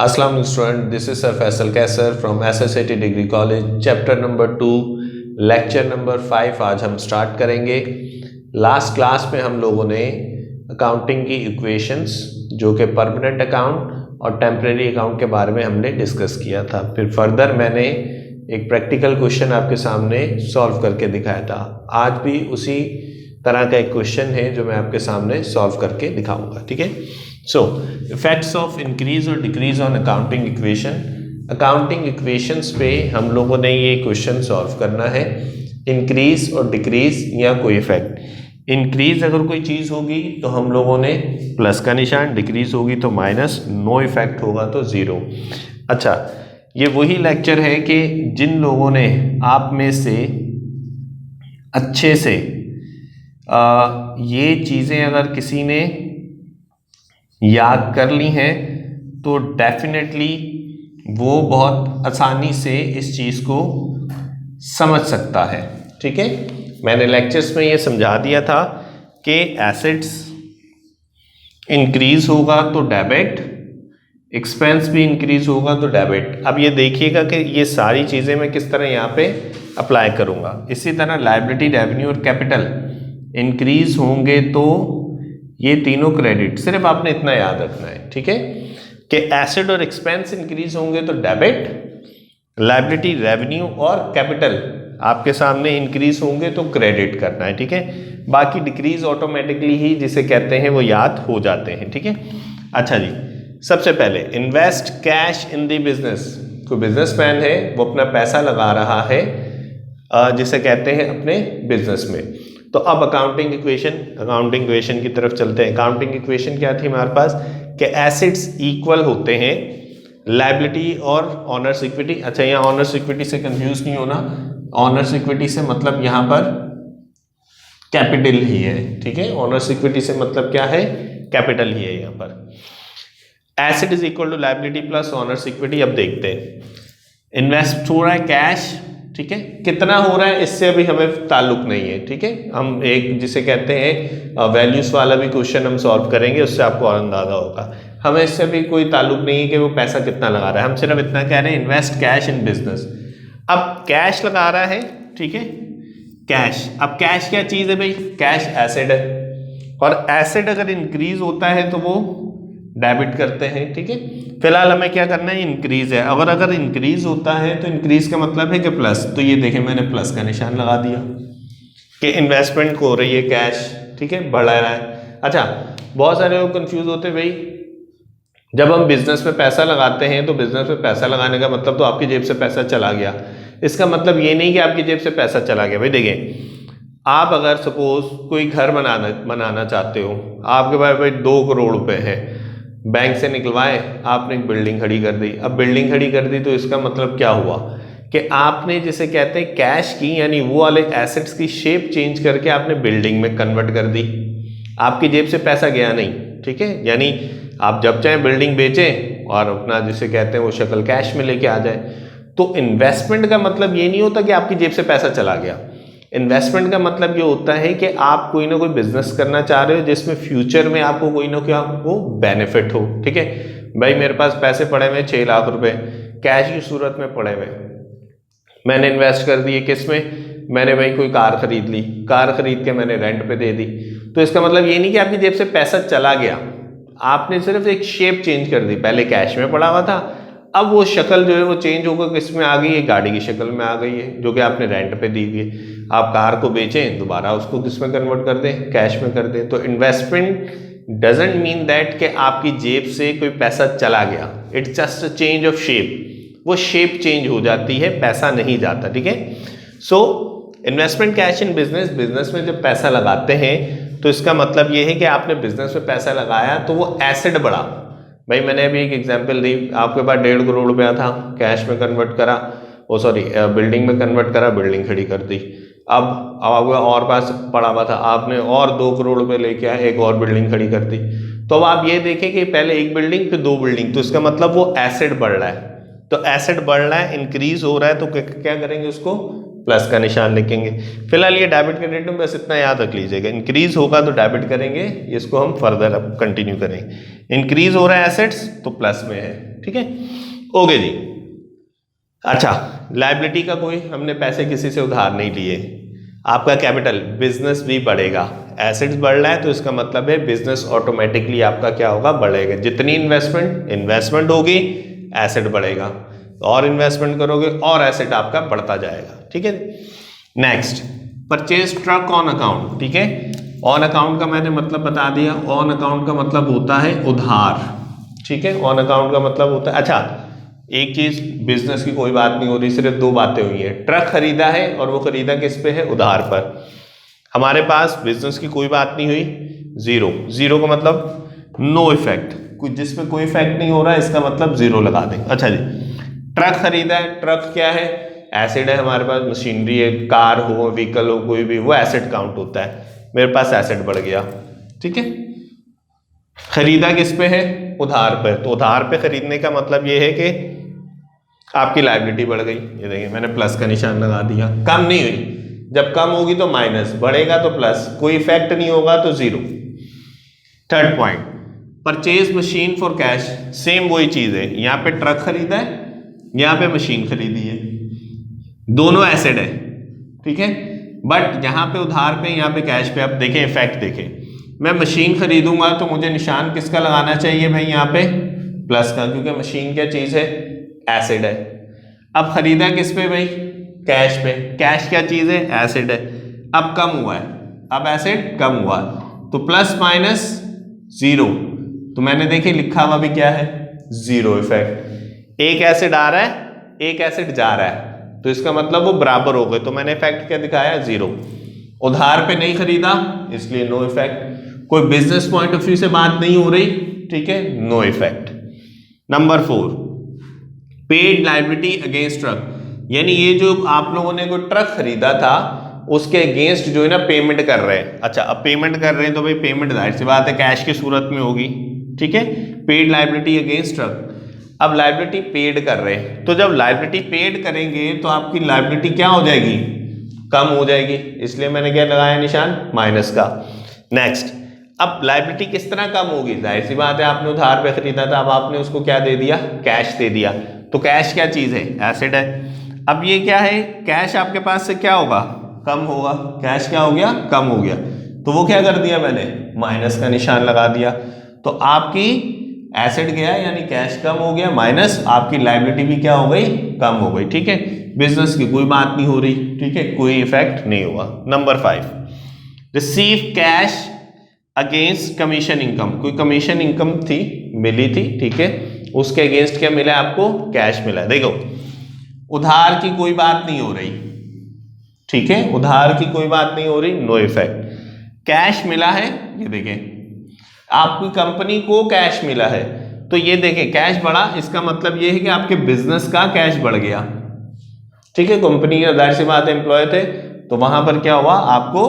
Assalamu alaikum student, this is Sir Faisal Kaisar from SSAT Degree College, chapter number 2, lecture number 5 आज हम start करेंगे। Last class में हम लोगों ने अकाउंटिंग की इक्वेशंस जो कि परमानेंट अकाउंट और टेम्परेरी अकाउंट के बारे में हमने डिस्कस किया था। फिर फर्दर मैंने एक प्रैक्टिकल क्वेश्चन आपके सामने सॉल्व करके दिखाया था। आज भी उसी तरह का एक क्वेश्चन है जो मैं आपके सामने सॉल्व करके दिखाऊंगा, ठीक है। सो इफेक्ट्स ऑफ इंक्रीज और decrease on accounting equation. Accounting equations पे हम लोगों ने ये क्वेश्चन सॉल्व करना है, इंक्रीज और डिक्रीज या कोई इफेक्ट। इंक्रीज अगर कोई चीज़ होगी तो हम लोगों ने प्लस का निशान, डिक्रीज होगी तो माइनस, नो इफेक्ट होगा तो ज़ीरो। अच्छा, ये वही लेक्चर है कि जिन लोगों ने आप में से अच्छे से ये चीज़ें अगर किसी ने याद कर ली हैं तो डेफिनेटली वो बहुत आसानी से इस चीज़ को समझ सकता है, ठीक है। मैंने लेक्चर्स में ये समझा दिया था कि एसेट्स इंक्रीज होगा तो डेबिट, एक्सपेंस भी इंक्रीज होगा तो डेबिट। अब ये देखिएगा कि ये सारी चीज़ें मैं किस तरह यहाँ पे अप्लाई करूँगा। इसी तरह लायबिलिटी, रेवेन्यू और कैपिटल इंक्रीज होंगे तो ये तीनों क्रेडिट। सिर्फ आपने इतना याद रखना है, ठीक है, कि एसेट और एक्सपेंस इंक्रीज होंगे तो डेबिट, लायबिलिटी, रेवेन्यू और कैपिटल आपके सामने इंक्रीज होंगे तो क्रेडिट करना है, ठीक है। बाकी डिक्रीज ऑटोमेटिकली ही जिसे कहते हैं वो याद हो जाते हैं, ठीक है। अच्छा जी, सबसे पहले invest cash in the business. कोई बिजनेसमैन है वो अपना पैसा लगा रहा है जिसे कहते हैं अपने बिजनेस में। तो अब अकाउंटिंग इक्वेशन की तरफ चलते हैं। अकाउंटिंग इक्वेशन क्या थी हमारे पास कि एसेट्स इक्वल होते हैं लायबिलिटी और ऑनर्स इक्विटी। अच्छा, यहाँ ऑनर्स इक्विटी से कंफ्यूज नहीं होना, ऑनर्स इक्विटी से मतलब यहाँ पर कैपिटल ही है, ठीक है। ऑनर्स इक्विटी से मतलब क्या है, कैपिटल ही है यहाँ पर। Asset is equal to liability plus owners equity. अब देखते हैं, इन्वेस्ट हो रहा है कैश, ठीक है, कितना हो रहा है इससे अभी हमें ताल्लुक नहीं है, ठीक है। हम एक जिसे कहते हैं वैल्यूज वाला भी क्वेश्चन हम सॉल्व करेंगे, उससे आपको और अंदाजा होगा। हमें इससे भी कोई ताल्लुक नहीं है कि वो पैसा कितना लगा रहा है, हम सिर्फ इतना कह रहे हैं इन्वेस्ट कैश इन बिजनेस। अब कैश लगा रहा है, ठीक है, कैश। अब कैश क्या चीज़ है भाई, कैश एसेट है, और एसेट अगर इंक्रीज होता है तो वो डेबिट करते हैं, ठीक है। फिलहाल हमें क्या करना है, इंक्रीज है। अगर इंक्रीज होता है तो इंक्रीज का मतलब है कि प्लस, तो ये देखें मैंने प्लस का निशान लगा दिया कि इन्वेस्टमेंट हो रही है कैश, ठीक है, बढ़ रहा है। अच्छा, बहुत सारे लोग कंफ्यूज होते हैं भाई, जब हम बिजनेस में पैसा लगाते हैं तो बिजनेस में पैसा लगाने का मतलब तो आपकी जेब से पैसा चला गया। इसका मतलब ये नहीं कि आपकी जेब से पैसा चला गया। भाई देखें, आप अगर सपोज कोई घर बनाना चाहते हो, आपके पास भाई 2 करोड़ रुपए है, बैंक से निकलवाए, आपने एक बिल्डिंग खड़ी कर दी। अब बिल्डिंग खड़ी कर दी तो इसका मतलब क्या हुआ कि आपने जिसे कहते हैं कैश की, यानी वो वाले एसेट्स की शेप चेंज करके आपने बिल्डिंग में कन्वर्ट कर दी। आपकी जेब से पैसा गया नहीं, ठीक है। यानी आप जब चाहें बिल्डिंग बेचें और अपना जिसे कहते हैं वो शक्ल कैश में लेके आ जाए। तो इन्वेस्टमेंट का मतलब ये नहीं होता कि आपकी जेब से पैसा चला गया। इन्वेस्टमेंट का मतलब ये होता है कि आप कोई ना कोई बिजनेस करना चाह रहे हो जिसमें फ्यूचर में आपको कोई ना कोई आपको बेनिफिट हो, ठीक है। भाई मेरे पास पैसे पड़े हुए 6 लाख रुपए कैश की सूरत में पड़े हुए, मैंने इन्वेस्ट कर दिए किस में, मैंने भाई कोई कार खरीद ली, कार खरीद के मैंने रेंट पे दे दी। तो इसका मतलब ये नहीं कि आपकी जेब से पैसा चला गया, आपने सिर्फ एक शेप चेंज कर दी। पहले कैश में पड़ा हुआ था, अब वो शक्ल जो है वो चेंज होकर किस में आ गई है, गाड़ी की शक्ल में आ गई है जो कि आपने रेंट पे दी हुई है। आप कार को बेचें, दोबारा उसको किस में कन्वर्ट कर दें, कैश में कर दें। तो इन्वेस्टमेंट डजंट मीन दैट कि आपकी जेब से कोई पैसा चला गया, it's just a change of shape. वो शेप चेंज हो जाती है, पैसा नहीं जाता, ठीक है। So investment cash in business, business में जब पैसा लगाते हैं तो इसका मतलब ये है कि आपने बिजनेस में पैसा लगाया तो वो एसेट बढ़ा। भाई मैंने अभी एक एग्जांपल दी, आपके पास 1.5 करोड़ रुपया था, कैश में कन्वर्ट करा, बिल्डिंग में कन्वर्ट करा, बिल्डिंग खड़ी कर दी। अब आपके और पास पड़ा हुआ था, आपने और 2 करोड़ रुपए लेके आए, एक और बिल्डिंग खड़ी कर दी। तो अब आप ये देखें कि पहले एक बिल्डिंग फिर 2 बिल्डिंग, तो इसका मतलब वो एसेट बढ़ रहा है। तो एसेट बढ़ रहा है, इंक्रीज हो रहा है, तो क्या करेंगे, उसको प्लस का निशान लिखेंगे। फिलहाल ये डेबिट क्रेडिट में बस इतना याद रख लीजिएगा, इंक्रीज होगा तो डेबिट करेंगे, इसको हम फर्दर अब कंटिन्यू करेंगे। इंक्रीज हो रहा है एसेट्स तो प्लस में है, ठीक है, ओके जी। अच्छा, लायबिलिटी का कोई हमने पैसे किसी से उधार नहीं लिए, आपका कैपिटल बिजनेस भी बढ़ेगा, एसेट्स बढ़ रहा है तो इसका मतलब है बिजनेस ऑटोमेटिकली आपका क्या होगा, बढ़ेगा। जितनी इन्वेस्टमेंट होगी एसेट बढ़ेगा, और इन्वेस्टमेंट करोगे और एसेट आपका बढ़ता जाएगा, ठीक है। Next, purchase truck on account, ठीक है। ऑन अकाउंट का मैंने मतलब बता दिया, ऑन अकाउंट का मतलब होता है उधार, ठीक है। ऑन अकाउंट का मतलब होता है, अच्छा एक चीज, बिजनेस की कोई बात नहीं हो रही, सिर्फ दो बातें हुई है। ट्रक खरीदा है और वो खरीदा किस पे है, उधार पर। हमारे पास बिजनेस की कोई बात नहीं हुई, जीरो। जीरो का मतलब नो इफेक्ट, कुछ जिसमें कोई इफेक्ट नहीं हो रहा है इसका मतलब जीरो लगा दें। अच्छा जी, ट्रक खरीदा है, ट्रक क्या है, एसिड है हमारे पास, मशीनरी है, कार हो, व्हीकल हो, कोई भी, वो एसिड काउंट होता है, मेरे पास एसिड बढ़ गया, ठीक है। खरीदा किस पे है, उधार पे, तो उधार पे खरीदने का मतलब ये है कि आपकी लायबिलिटी बढ़ गई। ये देखिए मैंने प्लस का निशान लगा दिया, कम नहीं हुई, जब कम होगी तो माइनस, बढ़ेगा तो प्लस, कोई इफेक्ट नहीं होगा तो zero. Third point, purchase machine for cash, same वही चीज है, यहाँ पे ट्रक खरीदा है, यहाँ पे मशीन खरीदी है, दोनों एसेट है, ठीक है। बट यहाँ पे उधार पे, यहाँ पे कैश पे। अब देखें इफेक्ट देखें, मैं मशीन खरीदूंगा तो मुझे निशान किसका लगाना चाहिए भाई, यहाँ पे प्लस का, क्योंकि मशीन क्या चीज है, एसिड है। अब खरीदा किस पे भाई, कैश पे, कैश क्या चीज है, एसिड है। अब कम हुआ है, अब एसिड कम हुआ है, तो प्लस माइनस जीरो, तो मैंने देखिए लिखा हुआ भी क्या है, जीरो इफेक्ट। एक एसिड आ रहा है, एक एसिड जा रहा है, तो इसका मतलब वो बराबर हो गए, तो मैंने इफेक्ट क्या दिखाया, जीरो। उधार पे नहीं खरीदा इसलिए नो इफेक्ट, कोई बिजनेस पॉइंट ऑफ व्यू से बात नहीं हो रही, ठीक है, no effect. Number 4, paid liability against truck, यानी ये जो आप लोगों ने कोई ट्रक खरीदा था उसके अगेंस्ट जो है ना पेमेंट कर रहे हैं। अच्छा, अब पेमेंट कर रहे हैं तो भाई पेमेंट जाहिर सी बात है कैश की सूरत में होगी, ठीक है। पेड लायबिलिटी अगेंस्ट ट्रक, अब लायबिलिटी पेड कर रहे हैं, तो जब लायबिलिटी पेड करेंगे तो आपकी लायबिलिटी क्या हो जाएगी, कम हो जाएगी, इसलिए मैंने क्या लगाया निशान, माइनस का। नेक्स्ट, अब लायबिलिटी किस तरह कम होगी, जाहिर सी बात है आपने उधार पे खरीदा था, अब आपने उसको क्या दे दिया, कैश दे दिया, तो कैश क्या चीज है, एसिड है। अब ये क्या है, कैश आपके पास से क्या होगा, कम होगा, कैश क्या हो गया, कम हो गया, तो वो क्या कर दिया मैंने, माइनस का निशान लगा दिया, तो आपकी एसिड गया यानी कैश कम हो गया, माइनस आपकी लायबिलिटी भी क्या हो गई, कम हो गई, ठीक है। बिजनेस की कोई बात नहीं हो रही, ठीक है, कोई इफेक्ट नहीं हुआ। Number 5, receive cash against commission income, कोई कमीशन इनकम थी, मिली थी, ठीक है, उसके अगेंस्ट क्या मिला आपको, कैश मिला। देखो उधार की कोई बात नहीं हो रही, ठीक है, उधार की कोई बात नहीं हो रही, नो इफेक्ट। कैश मिला है, ये देखें आपकी कंपनी को कैश मिला है, तो ये देखें कैश बढ़ा, इसका मतलब ये है कि आपके बिजनेस का कैश बढ़ गया, ठीक है। कंपनी की जाहिर सी बात है एम्प्लॉय थे, तो वहां पर क्या हुआ, आपको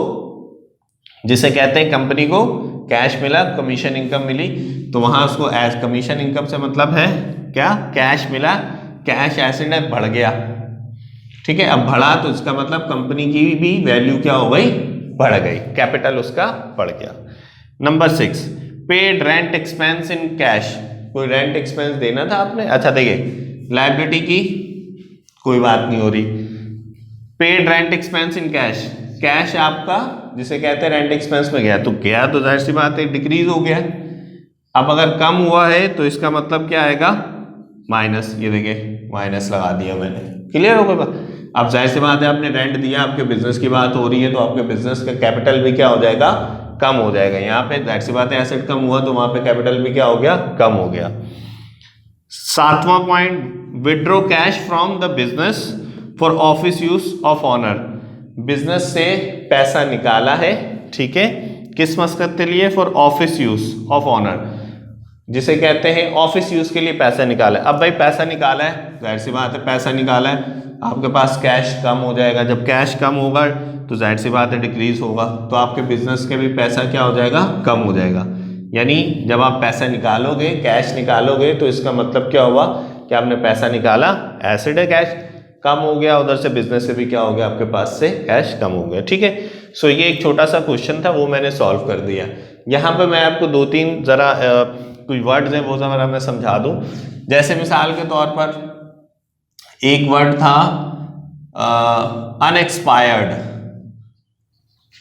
जिसे कहते हैं कंपनी को कैश मिला, कमीशन इनकम मिली, तो वहां उसको एज कमीशन इनकम से मतलब है क्या, कैश मिला, कैश एसिड है, बढ़ गया, ठीक है। अब बढ़ा तो इसका मतलब कंपनी की भी वैल्यू क्या हो गई, बढ़ गई, कैपिटल उसका बढ़ गया। Number 6, paid rent expense in cash, कोई रेंट एक्सपेंस देना था आपने। अच्छा देखिए लायबिलिटी की कोई बात नहीं हो रही, paid rent expense in cash, cash आपका जिसे कहते हैं रेंट एक्सपेंस में गया, तो गया तो जाहिर सी बात है डिक्रीज हो गया। अब अगर कम हुआ है तो इसका मतलब क्या आएगा, माइनस, ये देखिए माइनस लगा दिया मैंने, क्लियर हो गई बात। अब जाहिर सी बात है आपने रेंट दिया, आपके बिजनेस की बात हो रही है, तो आपके बिजनेस का कैपिटल भी क्या हो जाएगा, कम हो जाएगा। यहाँ पे जाहिर सी बात है एसेट कम हुआ तो वहां पे कैपिटल भी क्या हो गया, कम हो गया। 7वां point, withdraw cash from the business for office use of owner, business से पैसा निकाला है, ठीक है, किस मकसद के लिए, for office use of owner, जिसे कहते हैं ऑफिस यूज के लिए पैसा निकाला है। अब भाई पैसा निकाला है, जाहिर सी बात है पैसा निकाला है, आपके पास कैश कम हो जाएगा, जब कैश कम होगा तो जाहिर सी बात है डिक्रीज होगा, तो आपके बिजनेस के भी पैसा क्या हो जाएगा, कम हो जाएगा। यानी जब आप पैसा निकालोगे, कैश निकालोगे, तो इसका मतलब क्या हुआ कि आपने पैसा निकाला, एसिड है, कैश कम हो गया, उधर से बिजनेस से भी क्या हो गया, आपके पास से कैश कम हो गया, ठीक है। सो ये एक छोटा सा क्वेश्चन था, वो मैंने सॉल्व कर दिया। यहाँ पे मैं आपको 2-3 जरा कोई वर्ड्स हैं वो जरा मैं समझा दूं। जैसे मिसाल के तौर पर एक वर्ड था अनएक्सपायर्ड,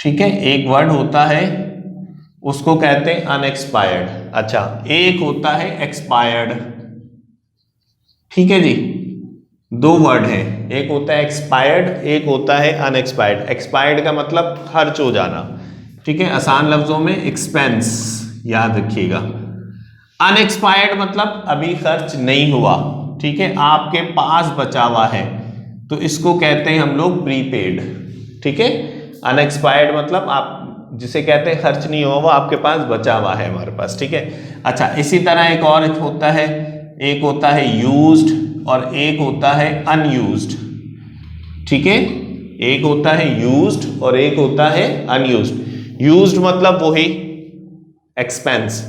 ठीक है, एक वर्ड होता है उसको कहते हैं अनएक्सपायर्ड। अच्छा, एक होता है एक्सपायर्ड, ठीक है जी, दो वर्ड हैं, एक होता है एक्सपायर्ड, एक होता है अनएक्सपायर्ड। एक्सपायर्ड का मतलब खर्च हो जाना, ठीक है, आसान लफ्जों में एक्सपेंस, याद रखिएगा। अनएक्सपायर्ड मतलब अभी खर्च नहीं हुआ, ठीक है, आपके पास बचा हुआ है, तो इसको कहते हैं हम लोग प्रीपेड, ठीक है। अनएक्सपायर्ड मतलब आप जिसे कहते हैं खर्च नहीं हुआ, वो आपके पास बचा हुआ है हमारे पास, ठीक है। अच्छा, इसी तरह एक और होता है, एक होता है यूज्ड और एक होता है अनयूज्ड, ठीक है, एक होता है यूज्ड और एक होता है अनयूज्ड। यूज्ड मतलब वही एक्सपेंस,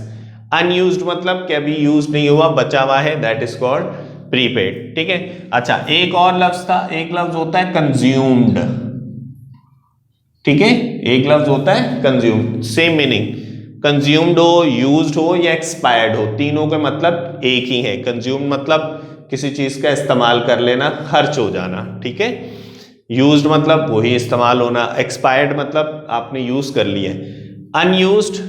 अनयूज्ड मतलब कि अभी यूज नहीं हुआ, बचा हुआ है, दैट इज कॉल्ड प्रीपेड, ठीक है। अच्छा, एक और लफ्ज था, एक लफ्ज होता है कंज्यूम्ड, ठीक है, एक लफ्ज होता है कंज्यूम्ड, सेम मीनिंग, कंज्यूम्ड हो, यूज्ड हो या एक्सपायर्ड हो, तीनों का मतलब एक ही है। कंज्यूम्ड मतलब किसी चीज का इस्तेमाल कर लेना, खर्च हो जाना, ठीक है। यूज्ड मतलब वही इस्तेमाल होना, एक्सपायर्ड मतलब आपने यूज कर लिया। अनयूज्ड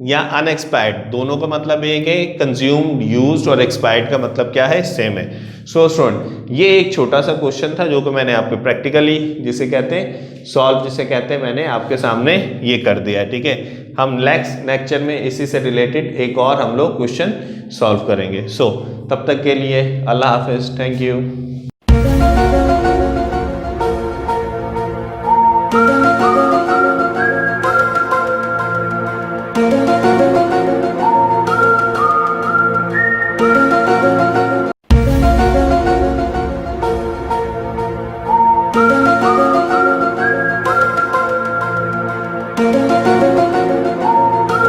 या अनएक्सपायर्ड दोनों का मतलब एक है, कंज्यूम्ड, यूज्ड और एक्सपायर्ड का मतलब क्या है, सेम है। सो स्टूडेंट, ये एक छोटा सा क्वेश्चन था जो कि मैंने आपको प्रैक्टिकली जिसे कहते हैं सॉल्व, जिसे कहते हैं, मैंने आपके सामने ये कर दिया है, ठीक है। हम नेक्स्ट लेक्चर में इसी से रिलेटेड एक और हम लोग क्वेश्चन सॉल्व करेंगे। सो तब तक के लिए अल्लाह हाफिज, थैंक यू।